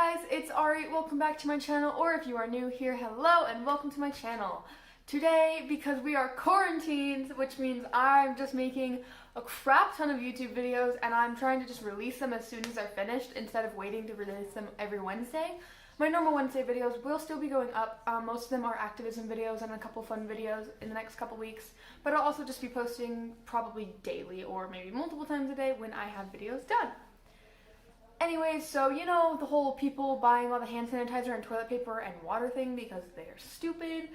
guys, it's Ari. Welcome back to my channel, or if you are new here, hello and welcome to my channel. Today, because we are quarantined, which means I'm just making a crap ton of YouTube videos and I'm trying to just release them as soon as they're finished instead of waiting to release them every Wednesday. My normal Wednesday videos will still be going up. Most of them are activism videos and a couple fun videos in the next couple weeks, but I'll also just be posting probably daily or maybe multiple times a day when I have videos done. Anyways, so you know the whole people buying all the hand sanitizer and toilet paper and water thing because they're stupid.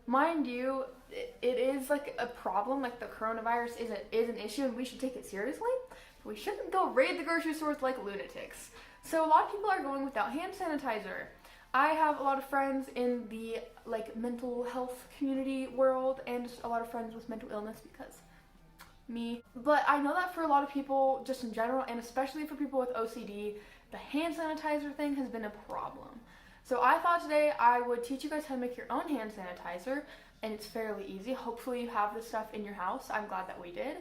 Mind you, it is like a problem, like the coronavirus is an issue and we should take it seriously, but we shouldn't go raid the grocery stores like lunatics. So a lot of people are going without hand sanitizer. I have a lot of friends in the like mental health community world and just a lot of friends with mental illness because me. But I know that for a lot of people just in general, and especially for people with OCD, the hand sanitizer thing has been a problem. So I thought today I would teach you guys how to make your own hand sanitizer, and it's fairly easy. Hopefully you have this stuff in your house. I'm glad that we did.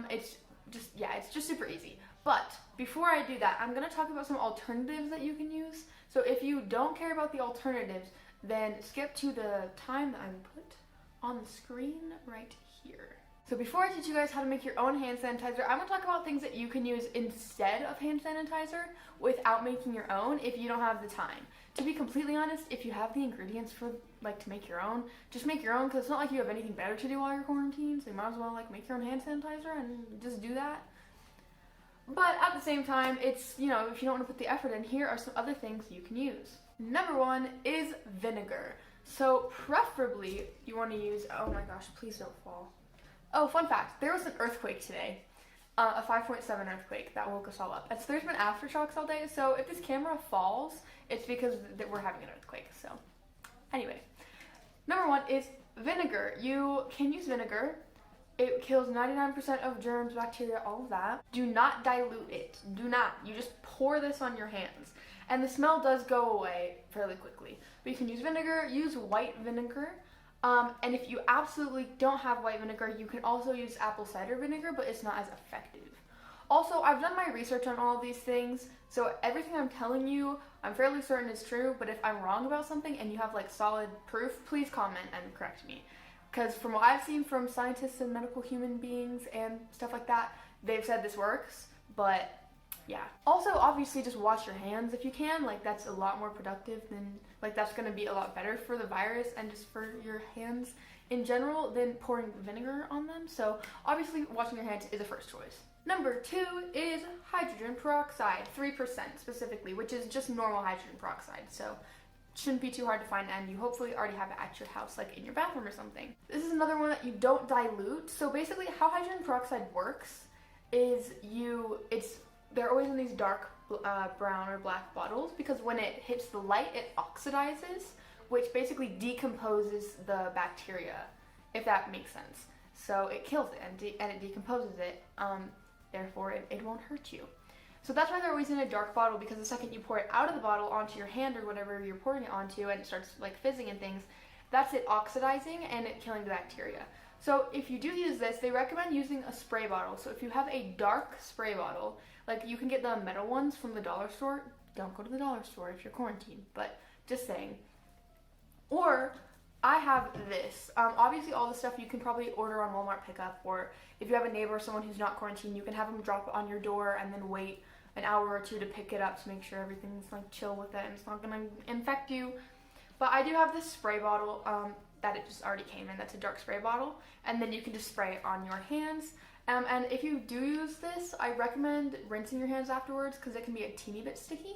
It's just super easy. But before I do that, I'm going to talk about some alternatives that you can use. So if you don't care about the alternatives, then skip to the time that I'm put on the screen right here. So before I teach you guys how to make your own hand sanitizer, I'm going to talk about things that you can use instead of hand sanitizer without making your own if you don't have the time. To be completely honest, if you have the ingredients for to make your own, just make your own, because it's not like you have anything better to do while you're quarantined, so you might as well make your own hand sanitizer and just do that. But at the same time, it's, if you don't want to put the effort in, here are some other things you can use. Number one is vinegar. So preferably you want to use, oh my gosh, please don't fall. Oh, fun fact, there was an earthquake today, a 5.7 earthquake that woke us all up. And so there's been aftershocks all day, so if this camera falls, it's because we're having an earthquake. So anyway, number one is vinegar. You can use vinegar. It kills 99% of germs, bacteria, all of that. Do not dilute it. Do not. You just pour this on your hands. And the smell does go away fairly quickly. But you can use vinegar, use white vinegar. And if you absolutely don't have white vinegar, you can also use apple cider vinegar, but it's not as effective. Also, I've done my research on all of these things, so everything I'm telling you, I'm fairly certain is true, but if I'm wrong about something and you have solid proof, please comment and correct me. Because from what I've seen from scientists and medical human beings and stuff like that, they've said this works, but yeah. Also, obviously, just wash your hands if you can. That's a lot more productive than, that's going to be a lot better for the virus and just for your hands in general than pouring vinegar on them. So, obviously, washing your hands is a first choice. Number two is hydrogen peroxide, 3% specifically, which is just normal hydrogen peroxide. So, shouldn't be too hard to find, and you hopefully already have it at your house, in your bathroom or something. This is another one that you don't dilute. So, basically, how hydrogen peroxide works is they're always in these dark brown or black bottles because when it hits the light, it oxidizes, which basically decomposes the bacteria, if that makes sense. So it kills it and it decomposes it, therefore it won't hurt you. So that's why they're always in a dark bottle, because the second you pour it out of the bottle onto your hand or whatever you're pouring it onto and it starts fizzing and things, that's it oxidizing and it killing the bacteria. So if you do use this, they recommend using a spray bottle. So if you have a dark spray bottle, you can get the metal ones from the dollar store. Don't go to the dollar store if you're quarantined, but just saying. Or I have this. Obviously all the stuff you can probably order on Walmart pickup, or if you have a neighbor or someone who's not quarantined, you can have them drop it on your door and then wait an hour or two to pick it up to make sure everything's chill with it and it's not gonna infect you. But I do have this spray bottle that it just already came in. That's a dark spray bottle, and then you can just spray it on your hands. And if you do use this, I recommend rinsing your hands afterwards because it can be a teeny bit sticky.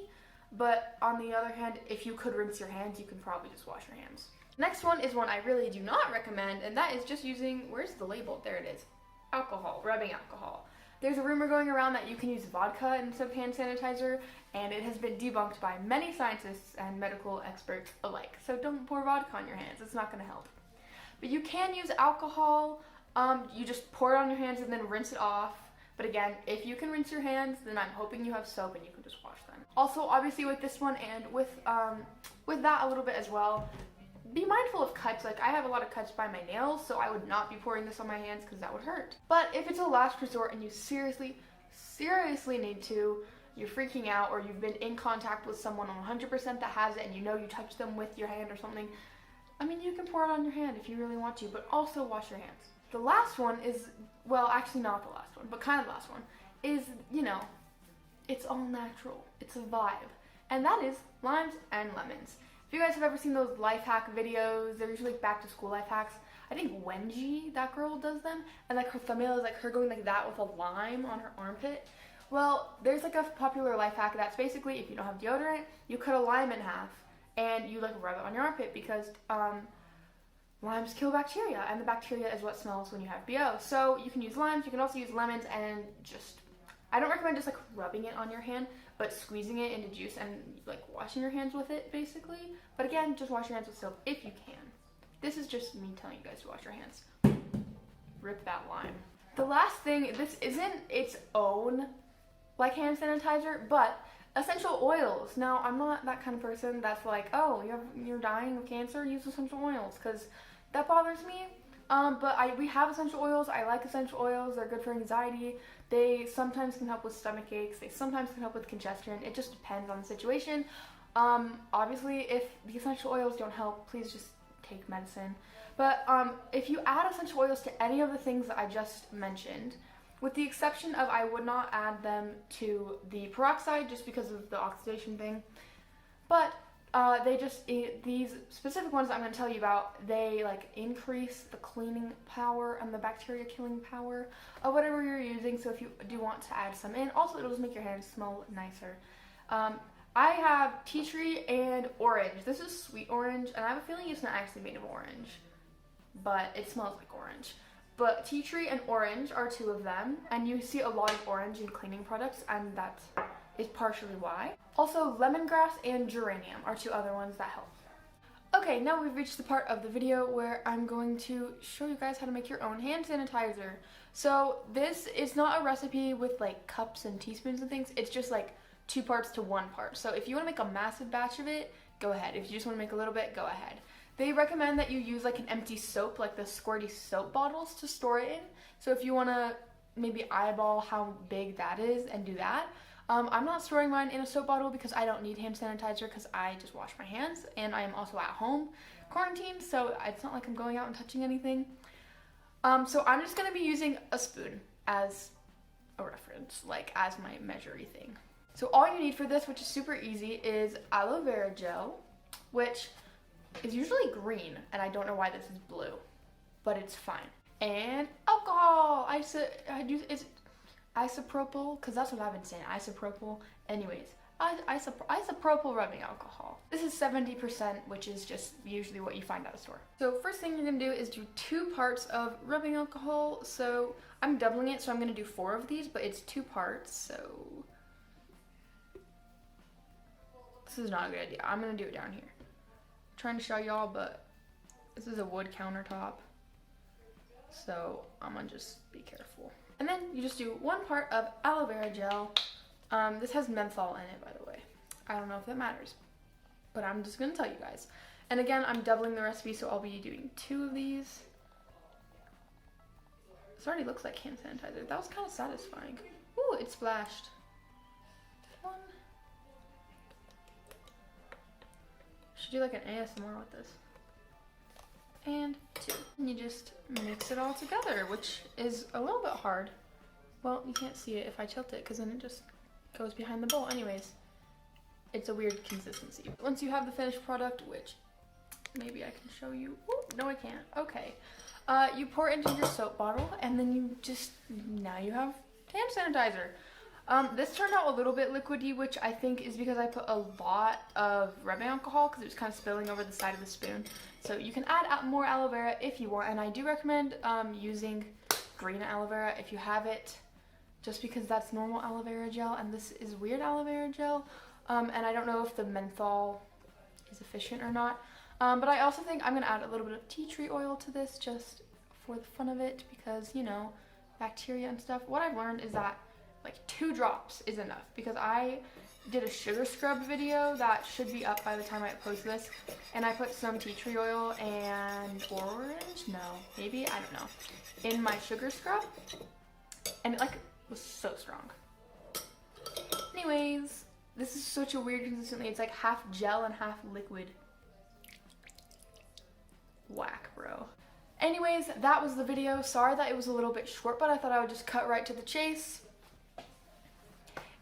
But on the other hand, if you could rinse your hands, you can probably just wash your hands. Next one is one I really do not recommend, and that is just using, where's the label? There it is. Alcohol, rubbing alcohol. There's a rumor going around that you can use vodka instead of hand sanitizer, and it has been debunked by many scientists and medical experts alike. So don't pour vodka on your hands, it's not going to help. But you can use alcohol. You just pour it on your hands and then rinse it off. But again, if you can rinse your hands, then I'm hoping you have soap and you can just wash them. Also, obviously with this one and with that a little bit as well, be mindful of cuts. I have a lot of cuts by my nails, so I would not be pouring this on my hands because that would hurt. But if it's a last resort and you seriously need to, you're freaking out, or you've been in contact with someone 100% that has it and you know you touched them with your hand or something, I mean, you can pour it on your hand if you really want to, but also wash your hands. The last one is, well, actually not the last one, but kind of the last one, is, you know, it's all natural. It's a vibe. And that is limes and lemons. If you guys have ever seen those life hack videos, they're usually like back to school life hacks. I think Wenji, that girl, does them. And like her thumbnail is like her going like that with a lime on her armpit. Well, there's like a popular life hack that's basically, if you don't have deodorant, you cut a lime in half and you like rub it on your armpit, because limes kill bacteria, and the bacteria is what smells when you have BO. So you can use limes, you can also use lemons, and just, I don't recommend just like rubbing it on your hand, but squeezing it into juice and like washing your hands with it basically. But again, just wash your hands with soap if you can. This is just me telling you guys to wash your hands. Rip that lime. The last thing, this isn't its own like hand sanitizer, but essential oils. Now, I'm not that kind of person that's like, oh, you're dying of cancer, use essential oils, because that bothers me. But we have essential oils. I like essential oils. They're good for anxiety. They sometimes can help with stomach aches. They sometimes can help with congestion. It just depends on the situation. Obviously, if the essential oils don't help, please just take medicine. But if you add essential oils to any of the things that I just mentioned, with the exception of I would not add them to the peroxide just because of the oxidation thing, but these specific ones that I'm going to tell you about, they like increase the cleaning power and the bacteria killing power of whatever you're using. So if you do want to add some in, also it'll just make your hands smell nicer. I have tea tree and orange. This is sweet orange, and I have a feeling it's not actually made of orange, but it smells like orange. But tea tree and orange are two of them, and you see a lot of orange in cleaning products, and that is partially why. Also, lemongrass and geranium are two other ones that help. Okay, now we've reached the part of the video where I'm going to show you guys how to make your own hand sanitizer. So this is not a recipe with like cups and teaspoons and things. It's just like 2 parts to 1 part. So if you want to make a massive batch of it, go ahead. If you just want to make a little bit, go ahead. They recommend that you use like an empty soap, like the squirty soap bottles, to store it in. So if you want to maybe eyeball how big that is and do that. I'm not storing mine in a soap bottle because I don't need hand sanitizer, because I just wash my hands, and I am also at home quarantined, so it's not like I'm going out and touching anything. So I'm just going to be using a spoon as a reference, like as my measuring thing. So all you need for this, which is super easy, is aloe vera gel, which is usually green, and I don't know why this is blue, but it's fine. And alcohol. It's isopropyl, because that's what I've been saying, isopropyl. Anyways, isopropyl rubbing alcohol. This is 70%, which is just usually what you find at a store. So first thing you're gonna do is do 2 parts of rubbing alcohol. So I'm doubling it, so I'm gonna do 4 of these, but it's 2 parts, so this is not a good idea. I'm gonna do it down here. I'm trying to show y'all, but this is a wood countertop, so I'm gonna just be careful. And then you just do 1 part of aloe vera gel. This has menthol in it, by the way. I don't know if that matters, but I'm just gonna tell you guys. And again, I'm doubling the recipe, so I'll be doing 2 of these. This already looks like hand sanitizer. That was kind of satisfying. Ooh, it splashed. 1. Should do like an ASMR with this. And 2. And you just mix it all together, which is a little bit hard. Well, you can't see it if I tilt it, because then it just goes behind the bowl. Anyways, it's a weird consistency. Once you have the finished product, which maybe I can show you. Ooh, no, I can't. Okay. You pour it into your soap bottle, and then now you have hand sanitizer. This turned out a little bit liquidy, which I think is because I put a lot of rubbing alcohol, because it was kind of spilling over the side of the spoon. So you can add more aloe vera if you want, and I do recommend using green aloe vera if you have it, just because that's normal aloe vera gel, and this is weird aloe vera gel, and I don't know if the menthol is efficient or not. But I also think I'm going to add a little bit of tea tree oil to this, just for the fun of it, because, you know, bacteria and stuff. What I've learned is that like 2 drops is enough, because I did a sugar scrub video that should be up by the time I post this, and I put some tea tree oil and maybe, I don't know, in my sugar scrub, and it like was so strong. Anyways, this is such a weird consistency. It's like half gel and half liquid. Whack, bro. Anyways, that was the video. Sorry that it was a little bit short, but I thought I would just cut right to the chase.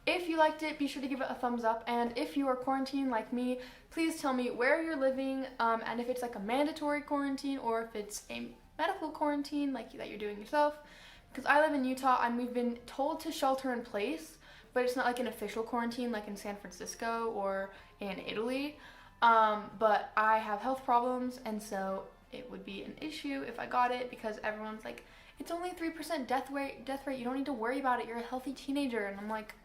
If you liked it, be sure to give it a thumbs up, and if you are quarantined like me, please tell me where you're living, and if it's like a mandatory quarantine or if it's a medical quarantine like that you're doing yourself, because I live in Utah and we've been told to shelter in place, but it's not like an official quarantine like in San Francisco or in Italy, but I have health problems, and so it would be an issue if I got it, because everyone's like, it's only 3% death rate, you don't need to worry about it, you're a healthy teenager. And I'm like,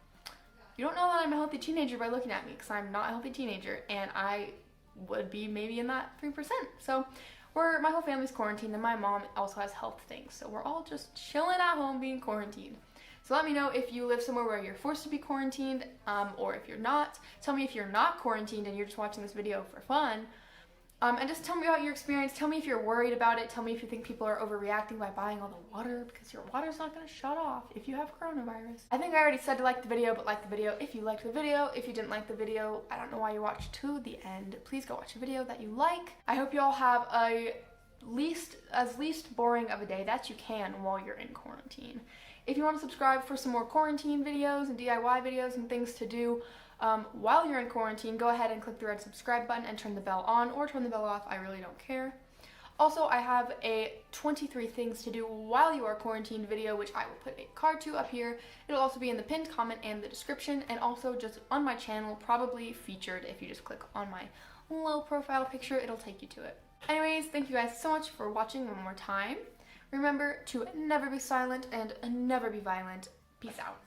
you don't know that I'm a healthy teenager by looking at me, because I'm not a healthy teenager, and I would be maybe in that 3%. So my whole family's quarantined, and my mom also has health things, so we're all just chilling at home being quarantined. So let me know if you live somewhere where you're forced to be quarantined, or if you're not. Tell me if you're not quarantined and you're just watching this video for fun. And just tell me about your experience. Tell me if you're worried about it. Tell me if you think people are overreacting by buying all the water, because your water's not going to shut off if you have coronavirus. I think I already said to like the video, but like the video if you liked the video. If you didn't like the video, I don't know why you watched to the end. Please go watch a video that you like. I hope you all have as least boring of a day that you can while you're in quarantine. If you want to subscribe for some more quarantine videos and DIY videos and things to do while you're in quarantine, go ahead and click the red subscribe button and turn the bell on or turn the bell off. I really don't care. Also, I have a 23 things to do while you are quarantined video, which I will put a card to up here. It'll also be in the pinned comment and the description, and also just on my channel, probably featured. If you just click on my low profile picture, it'll take you to it. Anyways, thank you guys so much for watching one more time. Remember to never be silent and never be violent. Peace out.